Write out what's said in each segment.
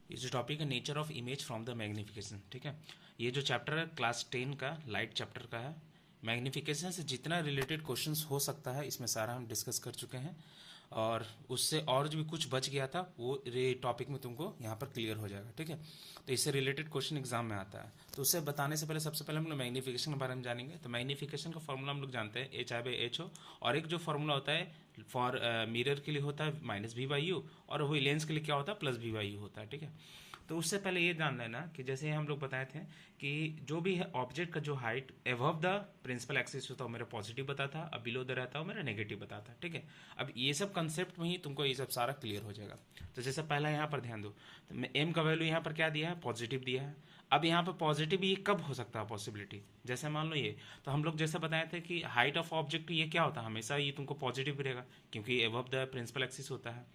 ये जो टॉपिक है nature of image from the magnification, ठीक है। ये जो चैप्टर है क्लास 10 का लाइट चैप्टर का है। मैग्निफिकेशन से जितना रिलेटेड क्वेश्चंस हो सकता है इसमें सारा हम डिस्कस कर चुके हैं, और उससे और जो भी कुछ बच गया था वो टॉपिक में तुमको यहाँ पर क्लियर हो जाएगा, ठीक है। तो इससे रिलेटेड क्वेश्चन एग्जाम में आता है, तो उससे बताने से पहले सबसे पहले हम लोग मैग्निफिकेशन के बारे में जानेंगे। तो मैग्निफिकेशन का फॉर्मूला हम लोग जानते हैं H/H हो, और एक जो फॉर्मूला होता है फॉर मिरर के लिए होता है -V/U, और वही लेंस के लिए क्या होता है +V/U होता है, ठीक है। तो उससे पहले ये जान लेना कि जैसे हम लोग बताए थे कि जो भी है ऑब्जेक्ट का जो height above the principal axis होता है वो मेरा पॉजिटिव बताता है, अब बिलो द रहता है वो मेरा नेगेटिव बताता है, ठीक है। अब ये सब कंसेप्ट में ही तुमको ये सब सारा क्लियर हो जाएगा। तो जैसे पहला यहाँ पर ध्यान दो, तो मैं एम का वैल्यू यहाँ पर क्या दिया है, पॉजिटिव दिया है। अब यहाँ पर पॉजिटिव ये कब हो सकता है पॉसिबिलिटी, जैसे मान लो ये, तो हम लोग जैसे बताए थे कि हाइट ऑफ ऑब्जेक्ट ये क्या होता है, हमेशा ये तुमको पॉजिटिव रहेगा क्योंकि एबव द प्रिंसिपल एक्सिस होता है,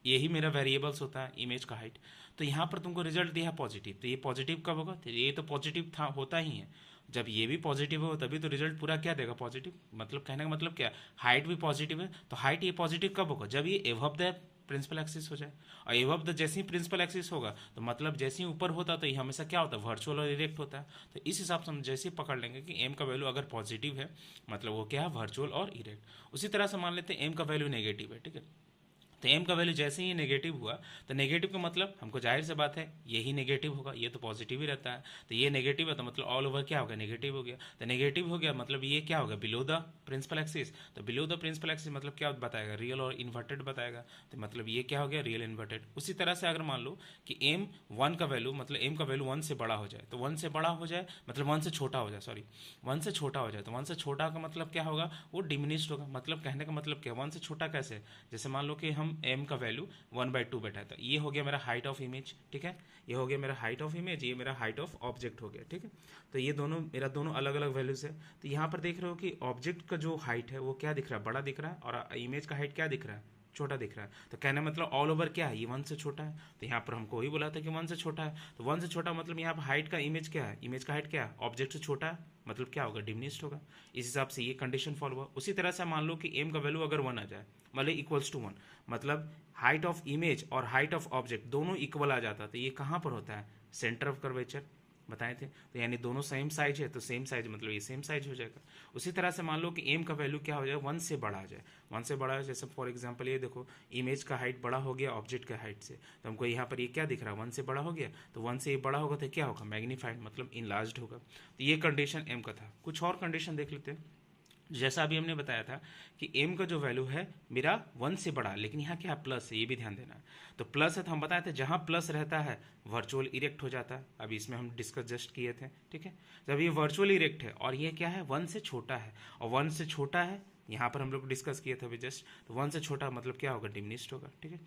यही मेरा वेरिएबल्स होता है इमेज का हाइट। तो यहाँ पर तुमको रिजल्ट दिया है पॉजिटिव, तो ये पॉजिटिव कब होगा, तो ये तो पॉजिटिव था होता ही है, जब ये भी पॉजिटिव हो तभी तो रिजल्ट पूरा क्या देगा, पॉजिटिव। मतलब कहने का मतलब क्या, हाइट भी पॉजिटिव है, तो हाइट ये पॉजिटिव कब होगा, जब ये एबव द प्रिंसिपल एक्सिस हो जाए, और एबव द जैसे ही प्रिंसिपल एक्सिस होगा तो मतलब जैसे ही ऊपर होता तो ये हमेशा क्या होता है, वर्चुअल और इरेक्ट होता है। तो इस हिसाब से हम जैसे ही पकड़ लेंगे कि एम का वैल्यू अगर पॉजिटिव है मतलब वो क्या है, वर्चुअल और इरेक्ट। उसी तरह से मान लेते हैं एम का वैल्यू नेगेटिव है, ठीक है। तो एम का वैल्यू जैसे ही नेगेटिव हुआ, तो नेगेटिव का मतलब हमको जाहिर सी बात है यही नेगेटिव होगा, ये तो पॉजिटिव ही रहता है, तो ये नेगेटिव है तो मतलब ऑल ओवर क्या होगा, नेगेटिव हो गया। तो नेगेटिव हो गया मतलब ये क्या होगा, बिलो द प्रिंसिपल एक्सिस, तो बिलो द प्रिंसिपल एक्सिस मतलब क्या बताएगा, रियल और इन्वर्टेड बताएगा, तो मतलब ये क्या हो गया, रियल इन्वर्टेड। उसी तरह से अगर मान लो कि एम वन का वैल्यू मतलब एम का वैल्यू वन से बड़ा हो जाए, तो वन से बड़ा हो जाए मतलब वन से छोटा हो जाए, सॉरी वन से छोटा हो जाए, तो वन से छोटा का मतलब क्या होगा, वो डिमिनिश्ड होगा। मतलब कहने का मतलब क्या, वन से छोटा कैसे, जैसे मान लो कि हम एम का वैल्यू 1/2 बैठा था, ये हो गया मेरा हाइट ऑफ इमेज, ठीक है। ये हो गया मेरा हाइट ऑफ इमेज, ये मेरा हाइट ऑफ ऑब्जेक्ट हो गया, ठीक है। तो ये दोनों मेरा दोनों अलग अलग वैल्यूज है। तो यहाँ पर देख रहे हो कि ऑब्जेक्ट का जो हाइट है वो क्या दिख रहा है, बड़ा दिख रहा है, और इमेज का हाइट क्या दिख रहा है, छोटा दिख रहा है। तो कहने मतलब ऑल ओवर क्या है, ये वन से छोटा है। तो यहाँ पर हमको वही बोला था कि वन से छोटा है, तो वन से छोटा मतलब यहाँ पर हाइट का इमेज क्या है, इमेज का हाइट क्या है, ऑब्जेक्ट से छोटा है, मतलब क्या होगा, डिमिनिश्ड होगा। इस हिसाब से ये कंडीशन फॉलो हुआ। उसी तरह से मान लो कि एम का वैल्यू अगर 1 आ जाए, मतलब इक्वल्स टू 1, मतलब हाइट ऑफ इमेज और हाइट ऑफ ऑब्जेक्ट दोनों इक्वल आ जाता, तो ये कहाँ पर होता है, सेंटर ऑफ कर्वेचर बताए थे। तो यानी दोनों सेम साइज है, तो सेम साइज मतलब ये सेम साइज हो जाएगा। उसी तरह से मान लो कि एम का वैल्यू क्या हो जाए, वन से बड़ा आ जाए, वन से बड़ा है, जैसे फॉर एग्जांपल ये देखो इमेज का हाइट बड़ा हो गया ऑब्जेक्ट का हाइट से, तो हमको यहाँ पर ये क्या दिख रहा है, वन से बड़ा हो गया, तो वन से ये बड़ा होगा तो क्या होगा, मैग्नीफाइड मतलब इनलार्ज्ड होगा। तो ये कंडीशन एम का था। कुछ और कंडीशन देख लेते हैं। जैसा अभी हमने बताया था कि एम का जो वैल्यू है मेरा वन से बड़ा, लेकिन यहाँ क्या प्लस है, ये भी ध्यान देना है। तो प्लस है तो हम बताए थे जहाँ प्लस रहता है वर्चुअल इरेक्ट हो जाता है, अभी इसमें हम डिस्कस जस्ट किए थे, ठीक है। जब ये वर्चुअल इरेक्ट है और ये क्या है, वन से छोटा है, और वन से छोटा है यहाँ पर हम लोग डिस्कस किए थे अभी जस्ट, तो वन से छोटा मतलब क्या होगा, डिमिनिश्ड होगा, ठीक है।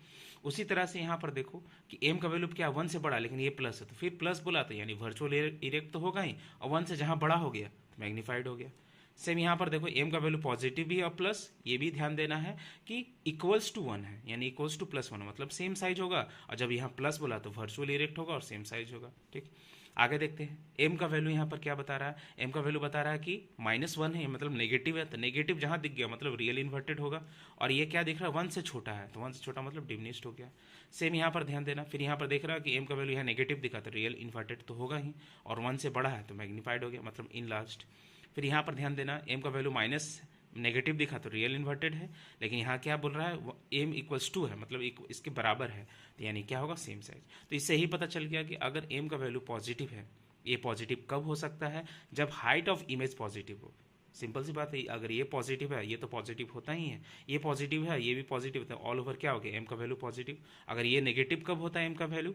उसी तरह से यहाँ पर देखो कि एम का वैल्यू क्या वन से बड़ा, लेकिन ये प्लस है, तो फिर प्लस बोला तो यानी वर्चुअल इरेक्ट तो होगा ही, और वन से जहाँ बड़ा हो गया मैग्नीफाइड हो गया। सेम यहाँ पर देखो एम का वैल्यू पॉजिटिव भी है और प्लस, ये भी ध्यान देना है कि इक्वल्स टू 1 है, यानी इक्वल्स टू +1 मतलब सेम साइज होगा, और जब यहाँ प्लस बोला तो वर्चुअल इरेक्ट होगा और सेम साइज होगा, ठीक। आगे देखते हैं एम का वैल्यू यहाँ पर क्या बता रहा है, एम का वैल्यू बता रहा है कि -1 है मतलब नेगेटिव है, तो नेगेटिव जहाँ दिख गया मतलब रियल इन्वर्टेड होगा, और ये क्या दिख रहा है, वन से छोटा है, तो वन से छोटा मतलब डिमिनिश्ड हो गया। सेम यहाँ पर ध्यान देना, फिर यहाँ पर देख रहा है कि एम का वैल्यू यहाँ नेगेटिव दिखा तो रियल इन्वर्टेड तो होगा ही, और वन से बड़ा है तो मैग्नीफाइड हो गया मतलब इनलार्ज्ड। फिर यहाँ पर ध्यान देना एम का वैल्यू माइनस नेगेटिव दिखा तो रियल इन्वर्टेड है, लेकिन यहाँ क्या बोल रहा है, एम इक्वल्स टू है मतलब इसके बराबर है, तो यानी क्या होगा, सेम साइज। तो इससे ही पता चल गया कि अगर एम का वैल्यू पॉजिटिव है, ये पॉजिटिव कब हो सकता है, जब हाइट ऑफ इमेज पॉजिटिव हो। सिंपल सी बात है, अगर ये पॉजिटिव है ये तो पॉजिटिव होता ही है, ये पॉजिटिव है ये भी पॉजिटिव है, ऑल ओवर क्या हो गया, एम का वैल्यू पॉजिटिव। अगर ये नेगेटिव कब होता है एम का वैल्यू,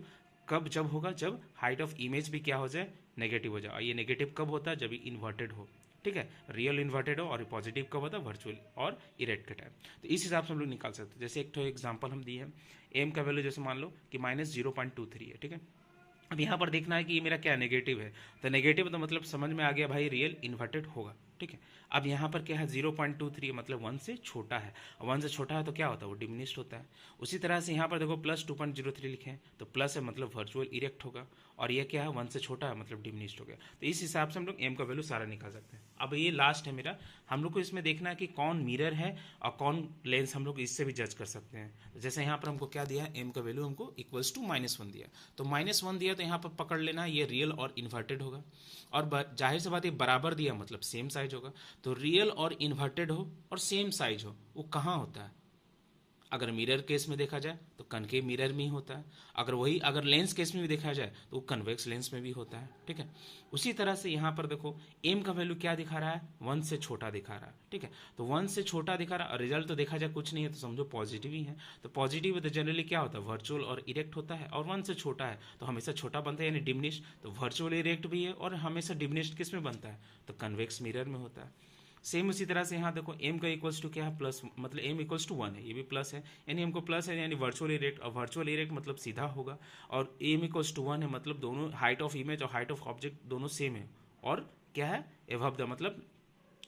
कब जब होगा, जब हाइट ऑफ इमेज भी क्या हो जाए, नेगेटिव हो जाए। और ये नेगेटिव कब होता है, जब ये इन्वर्टेड हो, ठीक है, रियल इन्वर्टेड हो। और पॉजिटिव कब होता है, वर्चुअल और इरेक्ट के टाइम। तो इस हिसाब से हम लोग निकाल सकते हैं। जैसे एक तो एग्जांपल हम दिए हैं, एम का वैल्यू जैसे मान लो कि -0.23 है, ठीक है। अब यहाँ पर देखना है कि ये मेरा क्या नेगेटिव है, तो नेगेटिव तो मतलब समझ में आ गया भाई रियल इन्वर्टेड होगा, ठीक है। अब यहाँ पर क्या है 0.23 मतलब 1 से छोटा है, 1 से छोटा है तो क्या होता है वो डिमिनिश्ड होता है। उसी तरह से यहाँ पर देखो प्लस 2.03 लिखे हैं तो प्लस है मतलब वर्चुअल इरेक्ट होगा, और ये क्या है 1 से छोटा है मतलब डिमिनिश्ड हो गया। तो इस हिसाब से हम लोग एम का वैल्यू सारा निकाल सकते हैं। अब ये लास्ट है मेरा, हम लोग को इसमें देखना है कि कौन मिरर है और कौन लेंस, हम लोग इससे भी जज कर सकते हैं। तो जैसे यहाँ पर हमको क्या दिया है, एम का वैल्यू हमको इक्वल्स टू -1 दिया, तो -1 दिया तो यहाँ पर पकड़ लेना ये रियल और इन्वर्टेड होगा, और जाहिर सी बात ये बराबर दिया मतलब सेम साइज होगा। तो रियल और इन्वर्टेड हो और सेम साइज हो वो कहाँ होता है, अगर मिरर केस में देखा जाए तो कनकेव मिरर में ही होता है, अगर लेंस केस में भी देखा जाए तो वो कन्वेक्स लेंस में भी होता है। ठीक है, उसी तरह से यहाँ पर देखो एम का वैल्यू क्या दिखा रहा है, 1 से छोटा दिखा रहा है। ठीक है, तो 1 से छोटा दिखा रहा है और रिजल्ट तो देखा जाए कुछ नहीं है तो समझो पॉजिटिव ही है। तो पॉजिटिव है तो जनरली क्या होता है वर्चुअल और इरेक्ट होता है, और 1 से छोटा है तो हमेशा छोटा बनता है यानी डिमिनिश, तो वर्चुअल इरेक्ट भी है और हमेशा डिमिनिश्ड किस में बनता है तो कन्वेक्स मिरर में होता है। सेम उसी तरह से यहाँ देखो एम का इक्वल्स टू क्या है प्लस, मतलब एम इक्वल्स टू 1 है, ये भी प्लस है यानी हमको प्लस है यानी वर्चुअल इरेक्ट, और वर्चुअल इरेक्ट मतलब सीधा होगा, और एम इक्वल्स टू 1 है मतलब दोनों हाइट ऑफ इमेज और हाइट ऑफ ऑब्जेक्ट दोनों सेम है, और क्या है एबव द मतलब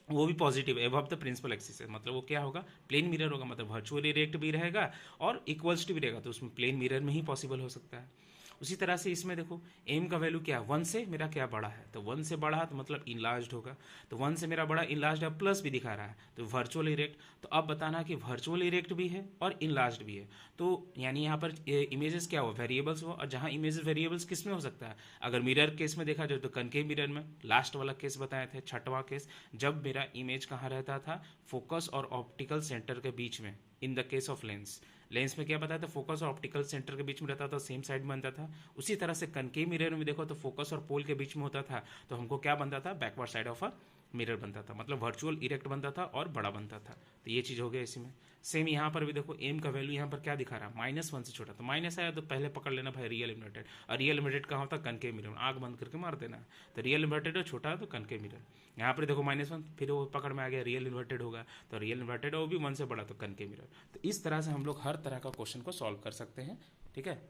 वो भी positive above the principal axis है, मतलब वो क्या होगा प्लेन मिरर होगा, मतलब वर्चुअल इरेक्ट भी रहेगा और इक्वल्स टू भी रहेगा, तो उसमें प्लेन मिरर में ही पॉसिबल हो सकता है। उसी तरह से इसमें देखो एम का वैल्यू क्या है 1 से मेरा क्या बड़ा है, तो 1 से बड़ा है तो मतलब इनलार्ज्ड होगा, तो 1 से मेरा बड़ा इनलार्ज्ड है प्लस भी दिखा रहा है तो वर्चुअल इरेक्ट। तो अब बताना कि वर्चुअल इरेक्ट भी है और इनलार्ज्ड भी है, तो यानी यहाँ पर इमेजेस क्या हो वेरिएबल्स हो, और जहाँ इमेजेस वेरिएबल्स किस में हो सकता है, अगर मिरर केस में देखा जाए तो कनकेव मिरर में, लास्ट वाला केस बताए थे छठवां केस, जब मेरा इमेज कहाँ रहता था फोकस और ऑप्टिकल सेंटर के बीच में, in the case of lens, lens में क्या बताया था फोकस और ऑप्टिकल सेंटर के बीच में रहता था, सेम साइड में बनता था। उसी तरह से कनकेव मिरर में देखो तो फोकस और पोल के बीच में होता था, तो हमको क्या बनता था backward side of a mirror बनता था, मतलब वर्चुअल इरेक्ट बनता था और बड़ा बनता था। तो ये चीज़ हो गया इसी में। सेम यहाँ पर भी देखो एम का वैल्यू यहाँ पर क्या दिखा रहा है -1 से छोटा, तो माइनस आया तो पहले पकड़ लेना भाई रियल इन्वर्टेड, और रियल इन्वर्टेड कहाँ होता है कनकेव मिरर में, आँख बंद करके मार देना है, तो रियल इन्वर्टेड है छोटा है तो कनकेव मिरर। यहाँ पर देखो -1 फिर वो पकड़ में आ गया रियल इन्वर्टेड होगा, तो रियल इन्वर्टेड है वो भी 1 से बड़ा तो कनकेव मिरर। तो इस तरह से हम लोग हर तरह का क्वेश्चन को सॉल्व कर सकते हैं। ठीक है,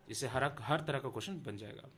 इससे हर तरह का क्वेश्चन बन जाएगा।